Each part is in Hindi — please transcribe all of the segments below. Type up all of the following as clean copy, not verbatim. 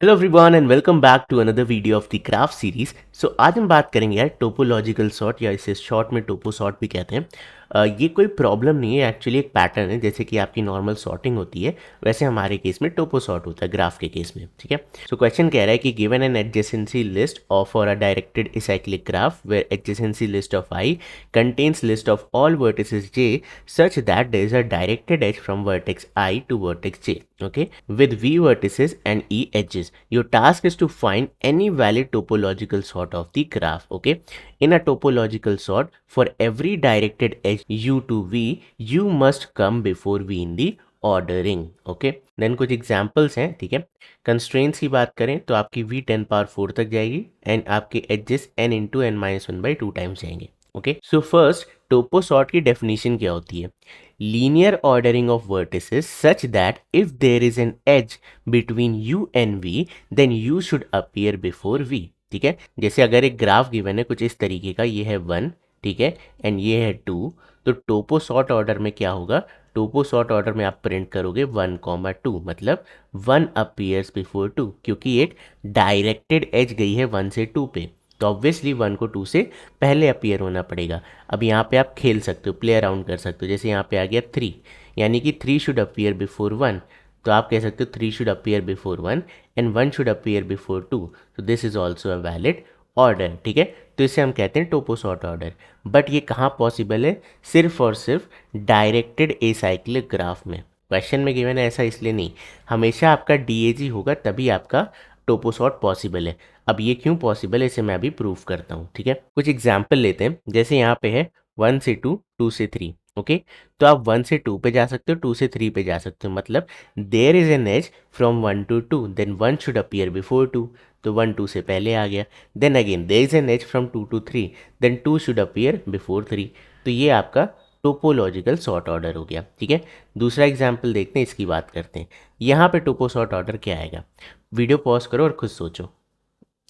Hello everyone and welcome back to another video of the graph series. So आज हम बात करेंगे यार टोपोलॉजिकल सॉर्ट, या इसे शॉर्ट में टोपो सॉर्ट भी कहते हैं। ये कोई प्रॉब्लम नहीं है, एक्चुअली एक पैटर्न है। जैसे कि आपकी नॉर्मल सॉर्टिंग होती है वैसे हमारे केस में टोपो सॉर्ट होता है ग्राफ के केस में। ठीक है, सो क्वेश्चन कह रहा है कि given an adjacency list of for a directed acyclic graph where adjacency list of i contains list of all vertices j such that there is a directed edge from vertex I to vertex j, okay, with v vertices and e edges. Your task is to find any valid topological sort of the graph. Okay, in a topological sort, for every directed edge u to v, you must come before v in the ordering. Okay, then कुछ एग्जाम्पल्स हैं। ठीक है, कंस्ट्रेंट्स की बात करें तो आपकी v 10 पावर 4 तक जाएगी एंड आपके edges n into n minus 1/2 times जाएंगे। Okay, so first topo sort की डेफिनेशन क्या होती है? Linear ordering of vertices such that if there is an edge between u and v then u should appear before v। ठीक है, जैसे अगर एक ग्राफ गिवन है कुछ इस तरीके का, ये है 1, ठीक है, एंड ये है 2, तो टोपो सॉर्ट ऑर्डर में क्या होगा? टोपो सॉर्ट ऑर्डर में आप प्रिंट करोगे 1, 2, मतलब 1 अपीयर्स बिफोर 2, क्योंकि एक डायरेक्टेड एज गई है 1 से 2 पे, तो ऑब्वियसली 1 को 2 से पहले अपीयर होना पड़ेगा। अब यहाँ पे आप खेल सकते हो, प्ले अराउंड कर सकते हो। जैसे यहाँ पे आ गया 3, यानी कि 3 शुड अपीयर बिफोर 1, तो आप कह सकते हो 3 should appear before 1 and 1 should appear before 2, तो this is also a valid order. ठीक है, तो इसे हम कहते हैं टोपो सॉर्ट ऑर्डर। बट ये कहाँ पॉसिबल है? सिर्फ और सिर्फ डायरेक्टेड एसाइक्लिक ग्राफ में। क्वेश्चन में गिवन है ऐसा इसलिए नहीं, हमेशा आपका DAG होगा तभी आपका टोपो सॉर्ट पॉसिबल है। अब ये क्यों पॉसिबल है इसे मैं अभी प्रूव करता हूँ। ठीक है, कुछ एग्जाम्पल लेते हैं। जैसे यहाँ पे है 1 से 2, 2 से 3, ओके, तो आप 1 से 2 पे जा सकते हो, 2 से 3 पे जा सकते हो, मतलब there is an edge from 1 to 2, then 1 should appear before 2, तो 1 2 से पहले आ गया। Then again there is an edge from 2 to 3, then 2 should appear before 3, तो ये आपका टोपोलॉजिकल सॉर्ट ऑर्डर हो गया। ठीक है, दूसरा एग्जाम्पल देखते हैं, इसकी बात करते हैं। यहाँ पे टोपो सॉर्ट ऑर्डर क्या आएगा? वीडियो पॉज करो और खुद सोचो।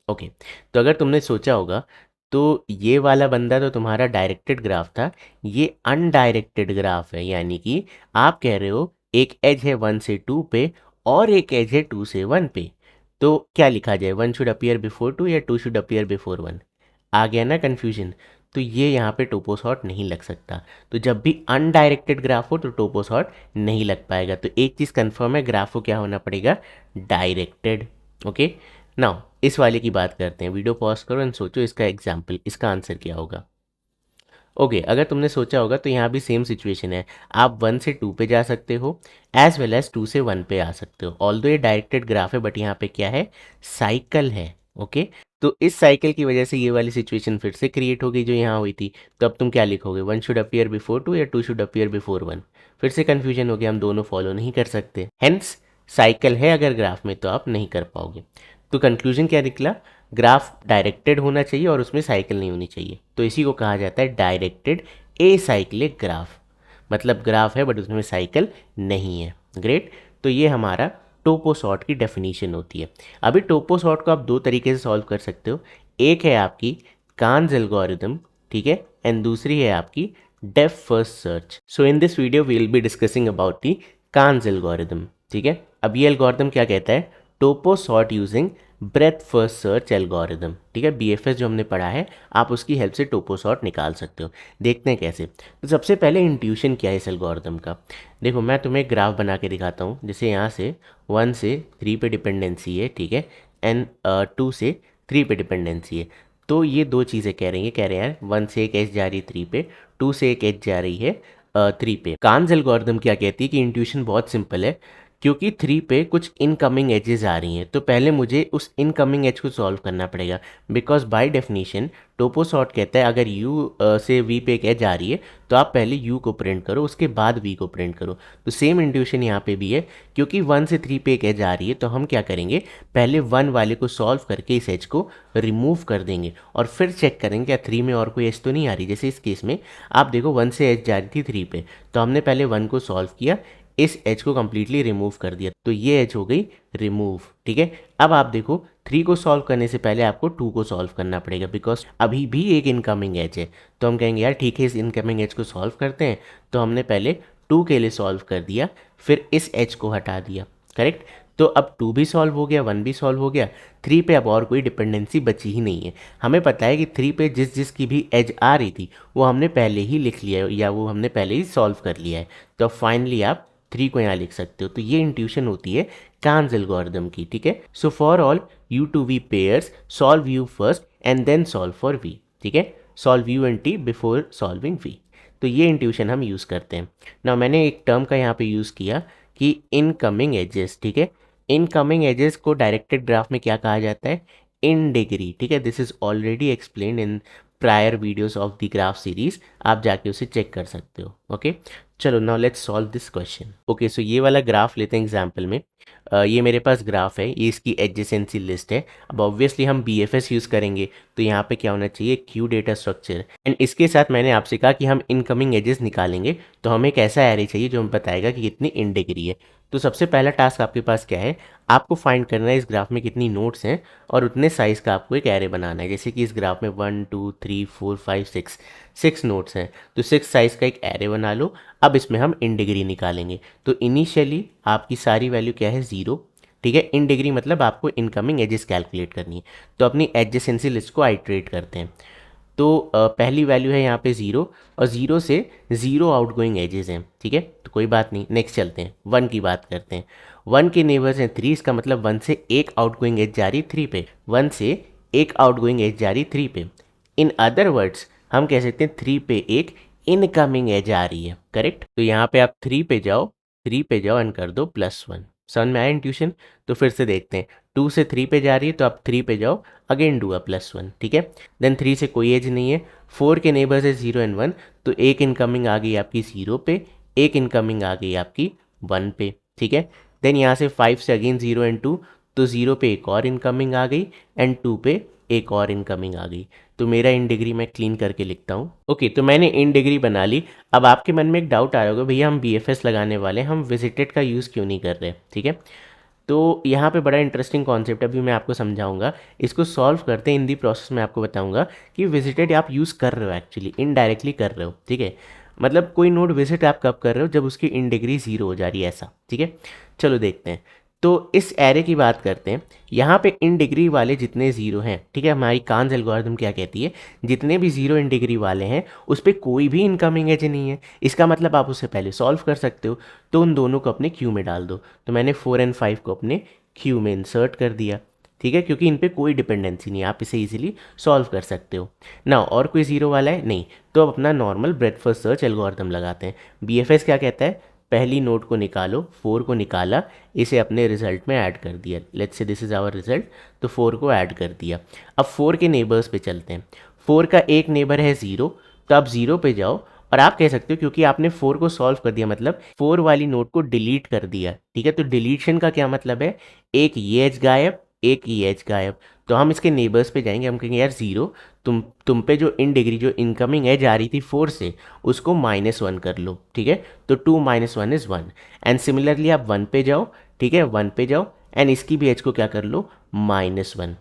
ओके, तो अगर तुमने सोचा होगा तो ये वाला बंदा तो तुम्हारा डायरेक्टेड ग्राफ था, ये अनडायरेक्टेड ग्राफ है, यानी कि आप कह रहे हो एक एज है 1 से 2 पे और एक एज है 2 से 1 पे, तो क्या लिखा जाए? 1 शुड अपीयर बिफोर 2 या 2 शुड अपीयर बिफोर 1? आ गया ना कन्फ्यूजन? तो ये यहाँ पे टोपो सॉर्ट नहीं लग सकता। तो जब भी अनडायरेक्टेड ग्राफ हो तो टोपो सॉर्ट नहीं लग पाएगा। तो एक चीज़ कंफर्म है, ग्राफ को क्या होना पड़ेगा? डायरेक्टेड। ओके, नाउ इस वाले की बात करते हैं। वीडियो पॉज करो एंड सोचो इसका एग्जाम्पल, इसका आंसर क्या होगा। ओके, अगर तुमने सोचा होगा तो यहाँ भी सेम सिचुएशन है। आप 1 से 2 पे जा सकते हो एज वेल एज 2 से 1 पे आ सकते हो। ऑल्दो ये डायरेक्टेड ग्राफ है बट यहाँ पे क्या है? साइकिल है। ओके, तो इस साइकिल की वजह से ये वाली सिचुएशन फिर से क्रिएट हो गई जो यहाँ हुई थी। तो अब तुम क्या लिखोगे? 1 शुड अपीयर बिफोर 2 या 2 शुड अपीयर बिफोर 1? फिर से कन्फ्यूजन हो गया, हम दोनों फॉलो नहीं कर सकते। हेंस साइकिल है अगर ग्राफ में तो आप नहीं कर पाओगे। तो कंक्लूजन क्या निकला? ग्राफ डायरेक्टेड होना चाहिए और उसमें साइकिल नहीं होनी चाहिए, तो इसी को कहा जाता है डायरेक्टेड एसाइक्लिक ग्राफ। मतलब ग्राफ है बट उसमें साइकिल नहीं है। ग्रेट, तो ये हमारा टोपो सॉर्ट की डेफिनेशन होती है। अभी टोपो सॉर्ट को आप दो तरीके से सॉल्व कर सकते हो। एक है आपकी कान्स एल्गोरिथम, ठीक है, एंड दूसरी है आपकी depth first search. So in this video we will be discussing about the Kahn's algorithm. ठीक है, अब ये एल्गोरिथम क्या कहता है? Topo sort using breadth first search algorithm. ठीक है, BFS जो हमने पढ़ा है, आप उसकी हेल्प से टोपो सॉर्ट निकाल सकते हो। देखते हैं कैसे। तो सबसे पहले इंट्यूशन क्या है इस एल्गोरिदम का? देखो मैं तुम्हें ग्राफ बना के दिखाता हूँ। जैसे यहाँ से 1 से 3 पे डिपेंडेंसी है, ठीक है, एंड 2 से 3 पे डिपेंडेंसी है। तो ये दो चीज़ें कह रही हैं, कह रहे हैं 1 से एक एज जा रही है 3 पे, 2 से एक एज जा रही है 3 पे। कान्स एल्गोरिदम क्या कहती है कि इंट्यूशन बहुत सिंपल है, क्योंकि 3 पे कुछ इनकमिंग एजेस आ रही हैं तो पहले मुझे उस इनकमिंग एज को सॉल्व करना पड़ेगा। Because by definition Toppo sort कहता है अगर u से v पे एक एज आ रही है तो आप पहले u को प्रिंट करो उसके बाद v को प्रिंट करो। तो सेम इंट्यूशन यहाँ पे भी है, क्योंकि 1 से 3 पे एक एज आ रही है तो हम क्या करेंगे? पहले 1 वाले को सॉल्व करके इस एज को रिमूव कर देंगे और फिर चेक करेंगे क्या 3 में और कोई एज तो नहीं आ रही। जैसे इस केस में आप देखो 1 से एज जा रही थी 3 पे, तो हमने पहले 1 को सॉल्व किया, इस एज को कंप्लीटली रिमूव कर दिया, तो ये एज हो गई रिमूव। ठीक है, अब आप देखो 3 को सॉल्व करने से पहले आपको 2 को सॉल्व करना पड़ेगा, बिकॉज अभी भी एक इनकमिंग एज है। तो हम कहेंगे यार ठीक है इस इनकमिंग एज को सॉल्व करते हैं, तो हमने पहले 2 के लिए सॉल्व कर दिया, फिर इस एज को हटा दिया। करेक्ट, तो अब 2 भी सॉल्व हो गया, 1 भी सॉल्व हो गया, 3 पे अब और कोई डिपेंडेंसी बची ही नहीं है। हमें पता है कि 3 पे जिस जिस की भी एज आ रही थी वो हमने पहले ही लिख लिया है या वो हमने पहले ही सॉल्व कर लिया है। तो फाइनली आप 3 को यहाँ लिख सकते हो। तो ये इंट्यूशन होती है कान्स एल्गोरिथम की, ठीक है। So for all u to v pairs solve u first and then solve for v, ठीक है। Solve u and t before solving v. तो ये इंट्यूशन हम यूज़ करते हैं ना। मैंने एक टर्म का यहाँ पे यूज़ किया कि इनकमिंग एजेस, ठीक है। इनकमिंग एजेस को डायरेक्टेड ग्राफ में क्या कहा जाता है, इन डिग्री, ठीक है। This is already explain in prior videos of the graph series, आप जाके उसे चेक कर सकते हो। ओके चलो now let's solve this question. Okay so ये वाला ग्राफ लेते हैं एग्जाम्पल में। ये मेरे पास ग्राफ है, ये इसकी एडजेसेंसी लिस्ट है। अब ऑब्वियसली हम BFS यूज़ करेंगे, तो यहाँ पे क्या होना चाहिए, क्यू डेटा स्ट्रक्चर। एंड इसके साथ मैंने आपसे कहा कि हम इनकमिंग एजेस निकालेंगे, तो हमें एक ऐसा एरे चाहिए जो हमें बताएगा कि कितनी इन डिग्री है। तो सबसे पहला टास्क आपके पास क्या है, आपको फाइंड करना है इस ग्राफ में कितनी नोड्स हैं और उतने साइज़ का आपको एक एरे बनाना है। जैसे कि इस ग्राफ में 1 2 3 4 5 6 नोड्स हैं, तो 6 साइज़ का एक एरे बना लो। अब इसमें हम इन डिग्री निकालेंगे। तो इनिशियली आपकी सारी वैल्यू क्या है, 0, ठीक है। इन डिग्री मतलब आपको इनकमिंग एजेस कैलकुलेट करनी है। तो अपनी एडजेसेंसी लिस्ट को आइट्रेट करते हैं। तो पहली वैल्यू है यहाँ पे 0 और 0 से 0 आउटगोइंग एजेस हैं, ठीक है। तो कोई बात नहीं, नेक्स्ट चलते हैं, 1 की बात करते हैं। 1 के नेबर्स हैं 3, इसका मतलब 1 से एक आउटगोइंग एज जा रही 3 पे, 1 से एक आउटगोइंग एज जा रही 3 पे। इन अदर वर्ड्स हम कह सकते हैं 3 पे एक इनकमिंग एज आ रही है, करेक्ट। तो यहाँ पे आप 3 पे जाओ, 3 पे जाओ एंड कर दो +1। समझ में आया इंट्यूशन। तो फिर से देखते हैं, 2 से 3 पे जा रही है तो आप 3 पे जाओ, अगेन डू +1, ठीक है। देन 3 से कोई एज नहीं है, 4 के नेबर्स है 0 एंड 1, तो एक इनकमिंग आ गई आपकी 0 पे, एक इनकमिंग आ गई आपकी 1 पे, ठीक है। देन यहाँ से 5 से अगेन 0 एंड 2, तो 0 पे एक और इनकमिंग आ गई एंड 2 पे एक और इनकमिंग आ गई। तो मेरा इन डिग्री मैं क्लीन करके लिखता हूँ। ओके तो मैंने इन डिग्री बना ली। अब आपके मन में एक डाउट आ रहा होगा, भैया हम BFS लगाने वाले हैं, हम विजिटेड का यूज़ क्यों नहीं कर रहे, ठीक है। तो यहाँ पे बड़ा इंटरेस्टिंग कॉन्सेप्ट है, अभी मैं आपको समझाऊंगा। इसको सॉल्व करते हैं इन दी प्रोसेस में आपको बताऊंगा कि विजिटेड आप यूज़ कर रहे हो, एक्चुअली इनडायरेक्टली कर रहे हो, ठीक है। मतलब कोई नोड विजिट आप कब कर रहे हो, जब उसकी इन डिग्री 0 हो जा रही है, ऐसा, ठीक है। चलो देखते हैं। तो इस एरे की बात करते हैं। यहाँ पे इन डिग्री वाले जितने 0 हैं, ठीक है, हमारी कान्स एल्गोरिथम क्या कहती है, जितने भी 0 इन डिग्री वाले हैं उस पर कोई भी इनकमिंग एज नहीं है। इसका मतलब आप उससे पहले सॉल्व कर सकते हो, तो उन दोनों को अपने क्यू में डाल दो। तो मैंने 4 एंड 5 को अपने क्यू में इंसर्ट कर दिया, ठीक है, क्योंकि इन पे कोई डिपेंडेंसी नहीं है, आप इसे इजीली सॉल्व कर सकते हो ना। और कोई 0 वाला है नहीं, तो अब अपना normal breath first search algorithm लगाते हैं। BFS क्या कहता है, पहली नोड को निकालो, 4 को निकाला, इसे अपने रिजल्ट में ऐड कर दिया। Let's say this is our result, तो 4 को ऐड कर दिया। अब 4 के नेबर्स पे चलते हैं। 4 का एक नेबर है 0, तो आप 0 पे जाओ और आप कह सकते हो क्योंकि आपने 4 को सॉल्व कर दिया मतलब 4 वाली नोड को डिलीट कर दिया, ठीक है। तो डिलीशन का क्या मतलब है, एक ये एज गायब, एक ये एज गायब। तो हम इसके नेबर्स पे जाएंगे, हम कहेंगे यार 0, तुम पे जो इन डिग्री जो इनकमिंग एज आ रही थी 4 से, उसको -1 कर लो, ठीक है। तो 2 - 1 इज़ 1। एंड सिमिलरली आप 1 पे जाओ, ठीक है, 1 पे जाओ एंड इसकी भी एज को क्या कर लो, -1।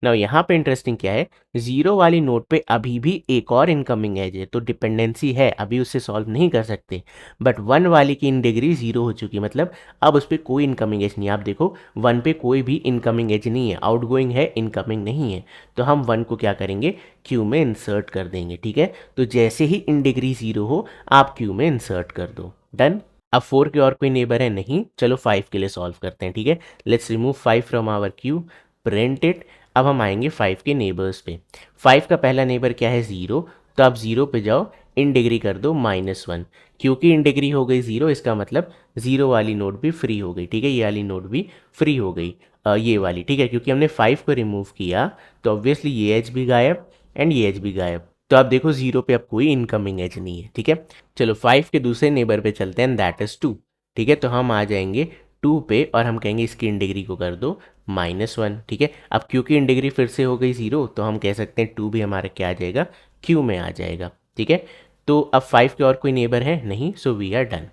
नाउ यहाँ पे इंटरेस्टिंग क्या है, 0 वाली नोड पे अभी भी एक और इनकमिंग एज है, तो डिपेंडेंसी है, अभी उससे सॉल्व नहीं कर सकते। बट 1 वाली की इन डिग्री 0 हो चुकी, मतलब अब उस पर कोई इनकमिंग एज नहीं है। आप देखो 1 पे कोई भी इनकमिंग एज नहीं है, आउटगोइंग है, इनकमिंग नहीं है। तो हम 1 को क्या करेंगे, क्यू में इंसर्ट कर देंगे, ठीक है। तो जैसे ही इन डिग्री 0 हो आप क्यू में इंसर्ट कर दो, डन। अब 4 के और कोई नेबर है नहीं, चलो 5 के लिए सॉल्व करते हैं, ठीक है। Let's remove 5 from our queue, print it. अब हम आएंगे 5 के नेबर्स पे। 5 का पहला नेबर क्या है, 0, तो आप 0 पे जाओ, इन डिग्री कर दो -1। क्योंकि इन डिग्री हो गई 0, इसका मतलब 0 वाली नोड भी फ्री हो गई, ठीक है, ये वाली नोड भी फ्री हो गई, ये वाली, ठीक है। क्योंकि हमने 5 को रिमूव किया तो ऑब्वियसली ये एज भी गायब एंड ये एज भी गायब। तो आप देखो 0 पे अब कोई इनकमिंग एज नहीं है, ठीक है। चलो 5 के दूसरे नेबर पे चलते हैं, दैट इज 2, ठीक है। तो हम आ जाएंगे 2 पे और हम कहेंगे इसकी इन डिग्री को कर दो -1, ठीक है। अब क्योंकि इन डिग्री फिर से हो गई 0, तो हम कह सकते हैं 2 भी हमारा क्या आ जाएगा, क्यू में आ जाएगा, ठीक है। तो अब 5 के और कोई नेबर है नहीं, so we are done.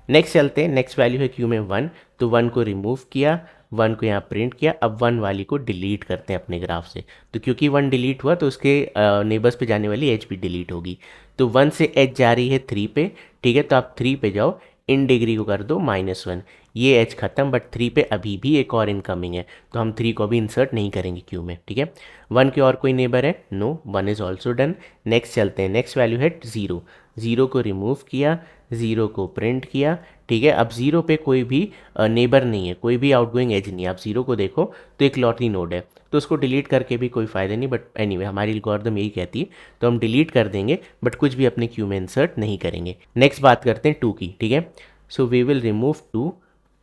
Next चलते हैं, नेक्स्ट वैल्यू है क्यू में 1, तो 1 को रिमूव किया, 1 को यहाँ प्रिंट किया। अब 1 वाली को डिलीट करते हैं अपने ग्राफ से। तो क्योंकि 1 डिलीट हुआ तो उसके नेबर्स पे जाने वाली एज भी डिलीट होगी। तो 1 से एज जा रही है 3 पे, ठीक है। तो आप 3 पे जाओ, इन डिग्री को कर दो -1। ये एज खत्म, बट 3 पे अभी भी एक और इनकमिंग है, तो हम 3 को भी इंसर्ट नहीं करेंगे क्यू में, ठीक है। 1 के और कोई नेबर है? No, 1 is also done. Next चलते हैं, नेक्स्ट वैल्यू है 0। 0 को रिमूव किया, 0 को प्रिंट किया, ठीक है। अब 0 पे कोई भी नेबर नहीं है, कोई भी आउटगोइंग एज नहीं है। आप 0 को देखो तो एक लॉटरी नोड है, तो उसको डिलीट करके भी कोई फ़ायदा नहीं, बट एनीवे हमारी एल्गोरिथम यही कहती है, तो हम डिलीट कर देंगे, बट कुछ भी अपने क्यू में इंसर्ट नहीं करेंगे। नेक्स्ट बात करते हैं 2 की, ठीक है। So we will remove 2,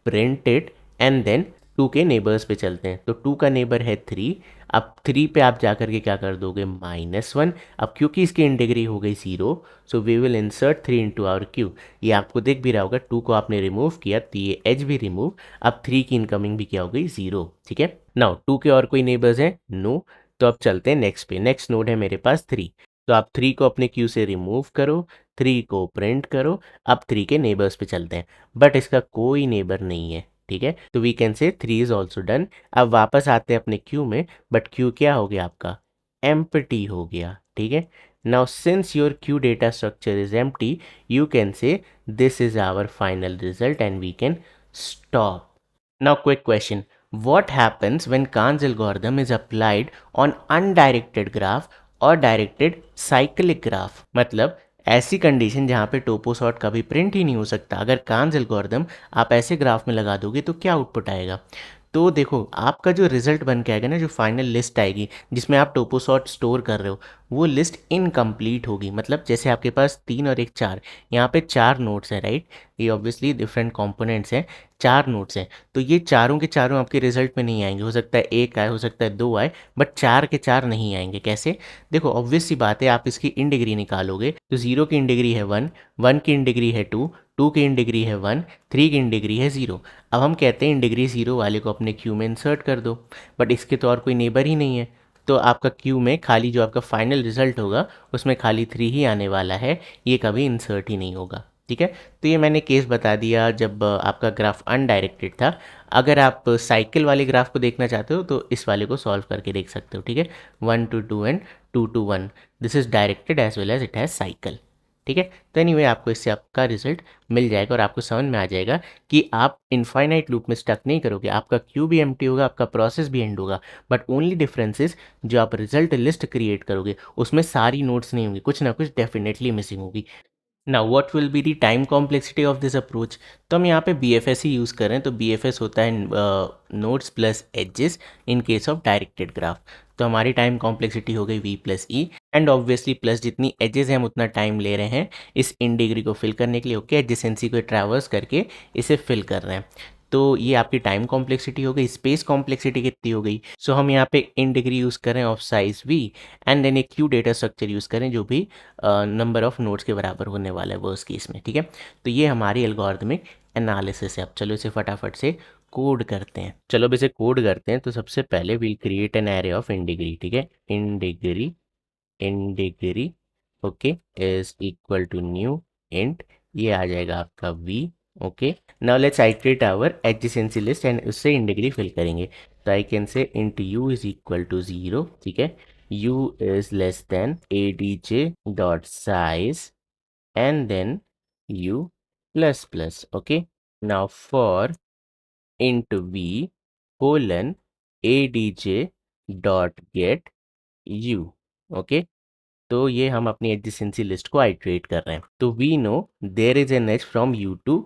print it, and then 2 के नेबर्स पे चलते हैं। तो 2 का नेबर है 3। अब 3 पे आप जा करके क्या कर दोगे? -1। अब क्योंकि इसकी इंटीग्री हो गई 0, so we will insert 3 into our queue. ये आपको दिख भी रहा होगा, 2 को आपने रिमूव किया तो ये एज भी रिमूव। अब 3 की इनकमिंग भी क्या हो गई? 0, ठीक है। नाउ 2 के और कोई नेबर्स हैं? नो। तो अब चलते हैं नेक्स्ट पे। नेक्स्ट नोड है मेरे पास 3, तो आप 3 को अपने क्यू से रिमूव करो, 3 को प्रिंट करो। अब 3 के नेबर्स पे चलते हैं, बट इसका कोई नेबर नहीं है, ठीक है। तो वी कैन से 3 इज ऑल्सो डन। अब वापस आते हैं अपने क्यू में, बट क्यू क्या हो गया आपका? एम्प्टी हो गया, ठीक है। Now since your queue data structure is empty, you can say this is our final result and we can stop. Now, quick question. What happens when Kahn's algorithm is applied on undirected graph और डायरेक्टेड साइक्लिक ग्राफ? मतलब ऐसी कंडीशन जहाँ पे टोपो सॉर्ट कभी प्रिंट ही नहीं हो सकता, अगर कान्स एल्गोरिदम आप ऐसे ग्राफ में लगा दोगे तो क्या आउटपुट आएगा? तो देखो, आपका जो रिजल्ट बन के आएगा ना, जो फाइनल लिस्ट आएगी जिसमें आप टोपो सॉर्ट स्टोर कर रहे हो, वो लिस्ट इनकम्प्लीट होगी। मतलब जैसे आपके पास 3 और 1 4, यहाँ पे 4 नोट्स हैं, राइट। ये ऑब्वियसली डिफरेंट कंपोनेंट्स हैं, 4 नोट्स हैं, तो ये चारों के चारों आपके रिजल्ट में नहीं आएंगे। हो सकता है 1 आए, हो सकता है 2 आए, बट 4 के 4 नहीं आएंगे। कैसे? देखो, ऑब्वियस सी बात है, आप इसकी इन डिग्री निकालोगे तो 0 की इन डिग्री है 1, 1 की इन डिग्री है 2, 2 की इन डिग्री है 1, 3 की इन डिग्री है 0। अब हम कहते हैं इन डिग्री 0 वाले को अपने क्यू में इंसर्ट कर दो, बट इसके तो और कोई नेबर ही नहीं है, तो आपका क्यू में खाली जो आपका फाइनल रिजल्ट होगा उसमें खाली 3 ही आने वाला है, ये कभी इंसर्ट ही नहीं होगा, ठीक है। तो ये मैंने केस बता दिया जब आपका ग्राफ अनडायरेक्टेड था। अगर आप साइकिल वाले ग्राफ को देखना चाहते हो तो इस वाले को सॉल्व करके देख सकते हो, ठीक है। 1 to 2 and 2 to 1, this is directed as well as it has cycle, ठीक है। तो एनीवे आपको इससे आपका रिजल्ट मिल जाएगा और आपको समझ में आ जाएगा कि आप इनफाइनाइट लूप में स्टक नहीं करोगे, आपका क्यू भी एम्प्टी होगा, आपका प्रोसेस भी एंड होगा, बट ओनली डिफरेंस इज जो आप रिजल्ट लिस्ट क्रिएट करोगे उसमें सारी नोट्स नहीं होंगी, कुछ ना कुछ डेफिनेटली मिसिंग होगी। Now what will be the time complexity of this approach? तो हम यहाँ पे बी एफ एस ही यूज़ कर रहे हैं, तो बी एफ एस होता है nodes plus edges in case of directed graph. तो हमारी टाइम कॉम्प्लेक्सिटी हो गई V plus E, and obviously plus जितनी एजेस हैं हम उतना टाइम ले रहे हैं इस इन डिग्री को फिल करने के लिए, ओके। एडजेसेंसी को ट्रैवर्स करके इसे फिल कर रहे हैं, तो ये आपकी टाइम कॉम्प्लेक्सिटी हो गई। स्पेस कॉम्प्लेक्सिटी कितनी हो गई? सो हम यहाँ पे इन डिग्री यूज़ करें of size V, and then एक क्यू डेटा स्ट्रक्चर यूज़ करें जो भी नंबर ऑफ नोड्स के बराबर होने वाला है वर्स्ट केस में, ठीक है। तो ये हमारी एल्गोरिथमिक एनालिसिस है। अब चलो इसे फटाफट से कोड करते हैं। चलो अब इसे कोड करते हैं। तो सबसे पहले we'll create an array of in degree, ठीक है। In degree okay is equal to new int, ये आ जाएगा आपका v, okay. Now let's iterate our adjacency list and उससे इन डिग्री फिल करेंगे। तो I can say int u is equal to 0, ठीक है। u is less than adj dot size and then u plus plus, okay. Now for int v colon adj dot gate u, okay. तो ये हम अपनी एडजेसेंसी लिस्ट को आइट्रेट कर रहे हैं। तो we know there is an edge from u to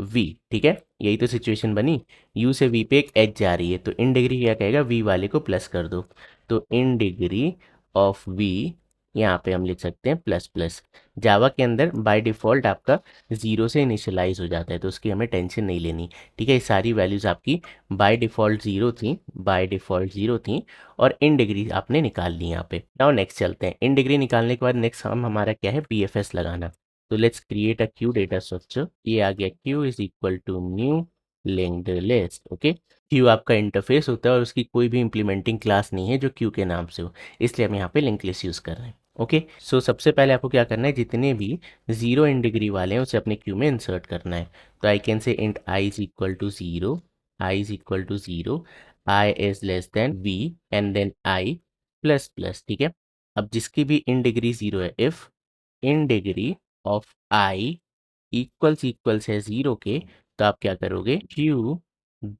v, ठीक है। यही तो सिचुएशन बनी, यू से वी पे एक एज जा रही है, तो इन डिग्री क्या कहेगा? वी वाले को प्लस कर दो, तो इन डिग्री ऑफ वी यहाँ पे हम लिख सकते हैं प्लस प्लस। जावा के अंदर बाय डिफ़ॉल्ट आपका 0 से इनिशियलाइज हो जाता है, तो उसकी हमें टेंशन नहीं लेनी, ठीक है। ये सारी वैल्यूज़ आपकी बाय डिफ़ॉल्ट 0 थी, बाय डिफ़ॉल्ट 0 थी, और इन डिग्री आपने निकाल ली यहाँ पे। नाउ नेक्स्ट चलते हैं। इन डिग्री निकालने के बाद नेक्स्ट हम हमारा क्या है? बी एफ एस लगाना। तो let's create a queue data structure. ये आ गया queue is equal to new linked list, okay. Queue आपका इंटरफेस होता है और उसकी कोई भी इंप्लीमेंटिंग क्लास नहीं है जो क्यू के नाम से हो, इसलिए हम यहाँ पे लिंक लिस्ट यूज़ कर रहे हैं, ओके। सो सबसे पहले आपको क्या करना है? जितने भी 0 इन डिग्री वाले हैं उसे अपने क्यू में इंसर्ट करना है। तो I can say int i is equal to 0, i is equal to 0, i is less than V and then i plus plus, ठीक है। अब जिसकी भी इन डिग्री 0 है, if in degree of i equals है 0 के, तो आप क्या करोगे, queue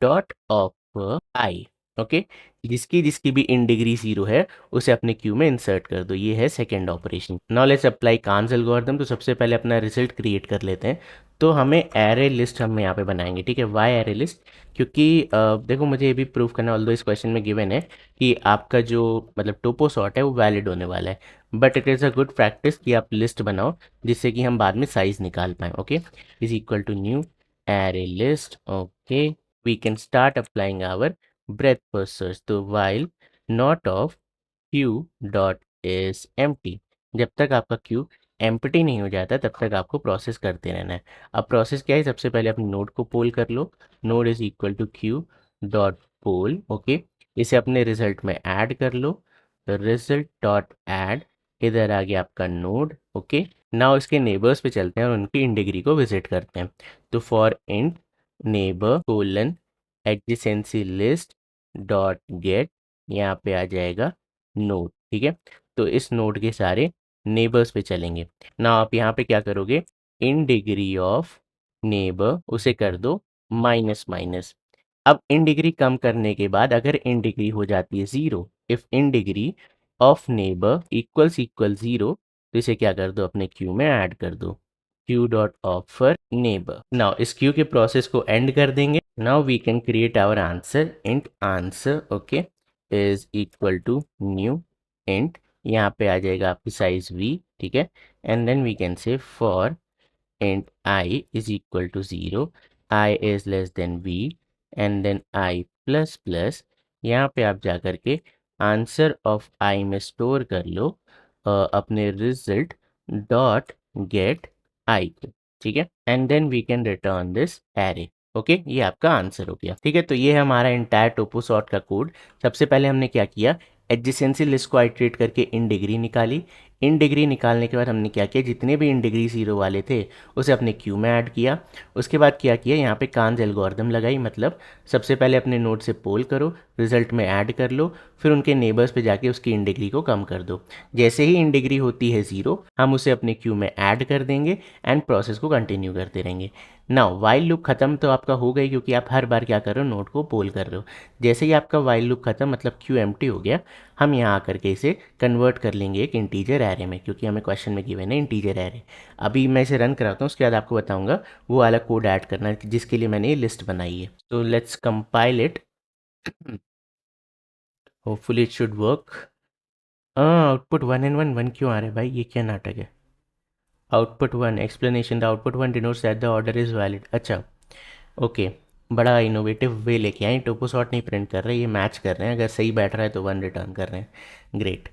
dot of i, okay, जिसकी जिसकी भी इन डिग्री 0 है उसे अपने क्यू में इंसर्ट कर दो। ये है second operation. Now let's apply Cannes algorithm. तो सबसे पहले अपना रिजल्ट क्रिएट कर लेते हैं। तो हमें एरे लिस्ट हम यहाँ पे बनाएंगे, ठीक है, वाई एरे लिस्ट, क्योंकि देखो मुझे ये भी प्रूव करना, ऑल्दो इस क्वेश्चन में गिवन है कि आपका जो मतलब टोपो सॉर्ट है वो वैलिड होने वाला है, but it is a good practice कि आप लिस्ट बनाओ जिससे कि हम बाद में साइज निकाल पाएँ। Okay, is equal to new array list, okay, we can start applying our breadth first search। तो while not of q dot is empty, जब तक आपका q empty नहीं हो जाता तब तक आपको प्रोसेस करते रहना है। अब प्रोसेस क्या है, सबसे पहले अपने नोड को पोल कर लो, node is equal to q dot poll, okay, इसे अपने रिजल्ट में ऐड कर लो, रिजल्ट डॉट ऐड, इधर आ गया आपका नोड, ओके। नाउ इसके नेबर्स पे चलते हैं और उनकी इन डिग्री को विजिट करते हैं। तो for int neighbour colon adjacency list dot gate, यहाँ पे आ जाएगा नोड, ठीक है। तो इस नोड के सारे नेबर्स पे चलेंगे ना। आप यहाँ पे क्या करोगे, इन डिग्री ऑफ नेबर उसे कर दो माइनस माइनस। अब इन डिग्री कम करने के बाद अगर इन डिग्री हो जाती है 0, if in degree of neighbour equal 0, तो इसे क्या कर दो, अपने क्यू में ऐड कर दो, queue dot offer neighbour. Now इस क्यू के प्रोसेस को एंड कर देंगे। Now we can create our answer, int answer, okay, is equal to new int, यहाँ पे आ जाएगा आपकी साइज v, ठीक है, and then we can say for int I is equal to 0, I is less than v, and then I plus plus, यहाँ पे आप जा कर के आंसर ऑफ I में स्टोर कर लो अपने रिजल्ट डॉट गेट I को, ठीक है, and then we can return this array. Okay, ये आपका आंसर हो गया, ठीक है। तो ये है हमारा इंटायर टोपो सॉर्ट का कोड। सबसे पहले हमने क्या किया, एडजेसेंसी लिस्ट को आइट्रेट करके इन डिग्री निकाली। इन डिग्री निकालने के बाद हमने क्या किया, जितने भी इन डिग्री 0 वाले थे उसे अपने क्यू में ऐड किया। उसके बाद क्या किया, यहाँ पे कान्स एल्गोरिथम लगाई, मतलब सबसे पहले अपने नोड से पोल करो, रिजल्ट में ऐड कर लो, फिर उनके नेबर्स पे जाके उसकी इन डिग्री को कम कर दो। जैसे ही इन डिग्री होती है 0, हम उसे अपने क्यू में ऐड कर देंगे एंड प्रोसेस को कंटिन्यू करते रहेंगे। नाउ वाइल लूप खत्म तो आपका हो गई, क्योंकि आप हर बार क्या कर रहे हो, नोड को पोल कर रहे हो। जैसे ही आपका वाइल लूप खत्म मतलब क्यू एम्प्टी हो गया, हम यहाँ आकर के इसे कन्वर्ट कर लेंगे एक इंटीजर एरे में, क्योंकि हमें क्वेश्चन में गिवन है इंटीजर एरे। अभी मैं इसे रन कराता हूँ, उसके बाद आपको बताऊंगा वो वाला कोड ऐड करना है जिसके लिए मैंने ये लिस्ट बनाई है। तो let's compile it, hopefully it should work. Output 1 and 1 1 क्यों आ रहा है भाई, ये क्या नाटक है। Output 1 explanation, the output 1 denotes that the order is valid. अच्छा, ओके, बड़ा इनोवेटिव वे लेके आए, टोपो सॉर्ट नहीं प्रिंट कर रहे, ये मैच कर रहे हैं, अगर सही बैठ रहा है तो 1 रिटर्न कर रहे हैं। Great,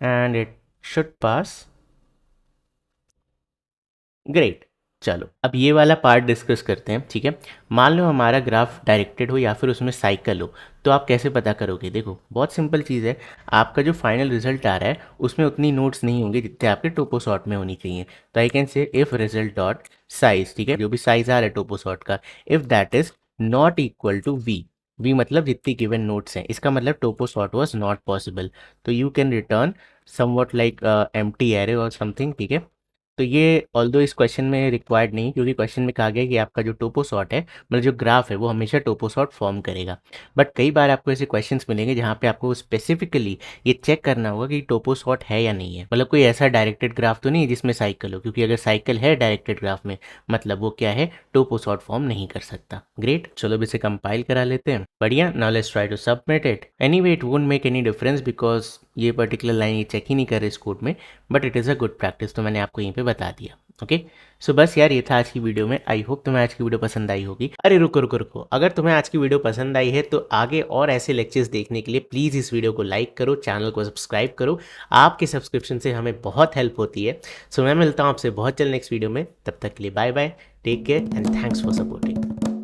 and it should pass. Great, चलो अब ये वाला पार्ट डिस्कस करते हैं, ठीक है। मान लो हमारा ग्राफ डायरेक्टेड हो या फिर उसमें साइकिल हो, तो आप कैसे पता करोगे। देखो बहुत सिंपल चीज़ है, आपका जो फाइनल रिजल्ट आ रहा है उसमें उतनी नोट्स नहीं होंगे जितने आपके टोपो सॉर्ट में होनी चाहिए। तो I can say if result dot size, ठीक है, जो भी साइज आ रहा है टोपो सॉर्ट का, if that is not equal to V, V मतलब जितनी गिवन नोट्स हैं, इसका मतलब topo sort was not possible. तो you can return somewhat like empty array और समथिंग, ठीक है। तो ये ऑल्दो इस क्वेश्चन में रिक्वायर्ड नहीं, क्योंकि क्वेश्चन में कहा गया कि आपका जो टोपो सॉर्ट है, मतलब जो ग्राफ है, वो हमेशा टोपो सॉर्ट फॉर्म करेगा। बट कई बार आपको ऐसे क्वेश्चंस मिलेंगे जहाँ पे आपको स्पेसिफिकली ये चेक करना होगा कि टोपो सॉर्ट है या नहीं है, मतलब कोई ऐसा डायरेक्टेड ग्राफ तो नहीं है जिसमें साइकिल हो, क्योंकि अगर साइकिल है डायरेक्टेड ग्राफ में मतलब वो क्या है, टोपो सॉर्ट फॉर्म नहीं कर सकता। ग्रेट, चलो अब इसे कंपाइल करा लेते हैं। बढ़िया, now let's try to submit it. Anyway it won't make any difference because ये पर्टिकुलर लाइन ये चेक ही नहीं कर रहे इस कोड में, but it is a good practice, तो मैंने आपको यहीं पे बता दिया। ओके, सो बस यार ये था आज की वीडियो में। आई होप तुम्हें आज की वीडियो पसंद आई होगी। अरे रुको रुको रुको, अगर तुम्हें आज की वीडियो पसंद आई है तो आगे और ऐसे लेक्चर्स देखने के लिए प्लीज़ इस वीडियो को लाइक करो, चैनल को सब्सक्राइब करो। आपके सब्सक्रिप्शन से हमें बहुत हेल्प होती है। सो मैं मिलता हूँ आपसे बहुत जल्द नेक्स्ट वीडियो में, तब तक के लिए bye bye, take care and thanks for supporting.